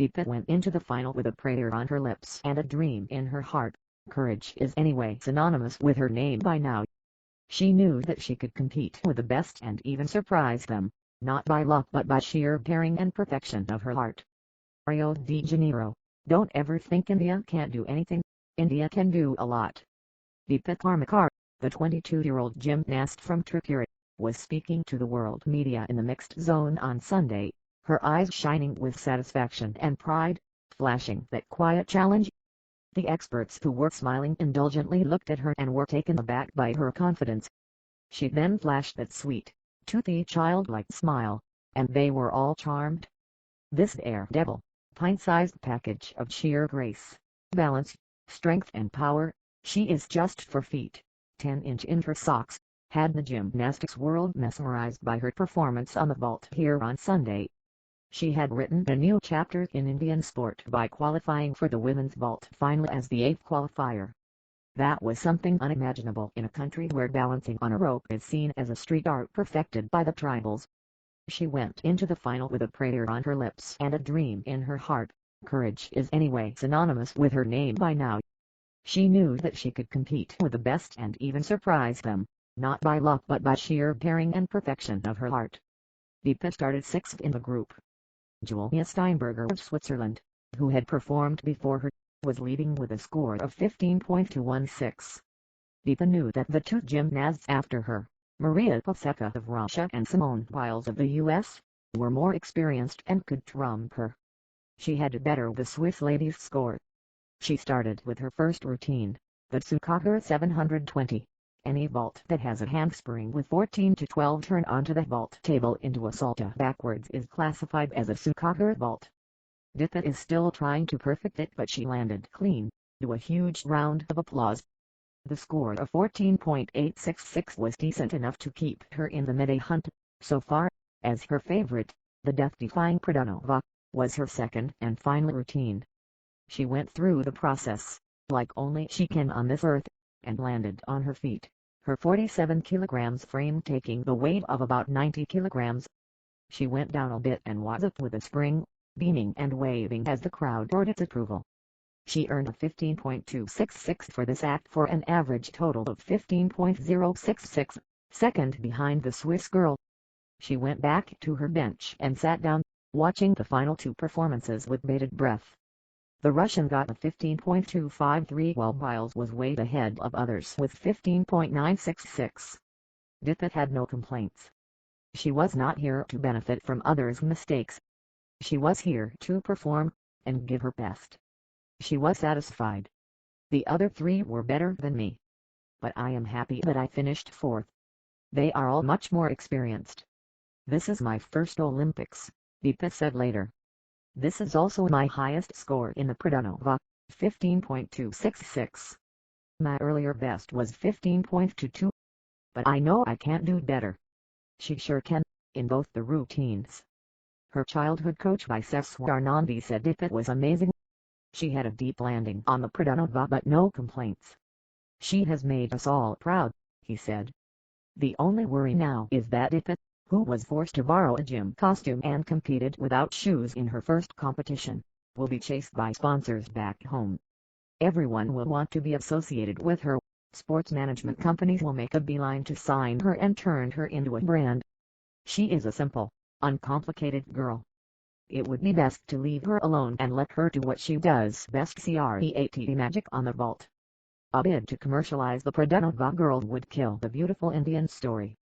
Dipa went into the final with a prayer on her lips and a dream in her heart. Courage is anyway synonymous with her name by now. She knew that she could compete with the best and even surprise them, not by luck but by sheer daring and perfection of her heart. Rio de Janeiro. Don't ever think India can't do anything. India can do a lot. Dipa Karmakar, the 22-year-old gymnast from Tripura, was speaking to the world media in the mixed zone on Sunday, her eyes shining with satisfaction and pride, flashing that quiet challenge. The experts who were smiling indulgently looked at her and were taken aback by her confidence. She then flashed that sweet, toothy childlike smile, and they were all charmed. This daredevil, pint-sized package of sheer grace, balance, strength and power, she is just 4 feet, 10 inches in her socks, had the gymnastics world mesmerized by her performance on the vault here on Sunday. She had written a new chapter in Indian sport by qualifying for the women's vault final as the 8th qualifier. That was something unimaginable in a country where balancing on a rope is seen as a street art perfected by the tribals. She went into the final with a prayer on her lips and a dream in her heart. Courage is anyway synonymous with her name by now. She knew that she could compete with the best and even surprise them, not by luck but by sheer daring and perfection of her heart. Dipa started 6th in the group. Julia Steinberger of Switzerland, who had performed before her, was leading with a score of 15.216. Dipa knew that the 2 gymnasts after her, Maria Pliskova of Russia and Simone Biles of the US, were more experienced and could trump her. She had to better the Swiss lady's score. She started with her first routine, the Sukager 720. Any vault that has a handspring with 14 to 12 turn onto the vault table into a salto backwards is classified as a Sukager vault. Dipa is still trying to perfect it, but she landed clean, to a huge round of applause. The score of 14.866 was decent enough to keep her in the medal hunt, so far, as her favorite, the death-defying Pradhanova, was her second and final routine. She went through the process, like only she can on this earth, and landed on her feet, her 47 kilograms frame taking the weight of about 90 kilograms. She went down a bit and was up with a spring, beaming and waving as the crowd roared its approval. She earned a 15.266 for this act for an average total of 15.066, second behind the Swiss girl. She went back to her bench and sat down, watching the final 2 performances with bated breath. The Russian got a 15.253 while Biles was way ahead of others with 15.966. Dipa had no complaints. She was not here to benefit from others' mistakes. She was here to perform, and give her best. She was satisfied. The other 3 were better than me. But I am happy that I finished 4th. They are all much more experienced. This is my first Olympics, Dipa said later. This is also my highest score in the Pradhanova, 15.266. My earlier best was 15.22. But I know I can do better. She sure can, in both the routines. Her childhood coach Viseswaranandi said Dipa was amazing. She had a deep landing on the Pradhanova but no complaints. She has made us all proud, he said. The only worry now is that Dipa, who was forced to borrow a gym costume and competed without shoes in her first competition, will be chased by sponsors back home. Everyone will want to be associated with her. Sports management companies will make a beeline to sign her and turn her into a brand. She is a simple, uncomplicated girl. It would be best to leave her alone and let her do what she does best, create magic on the vault. A bid to commercialize the Pradhanova girl would kill the beautiful Indian story.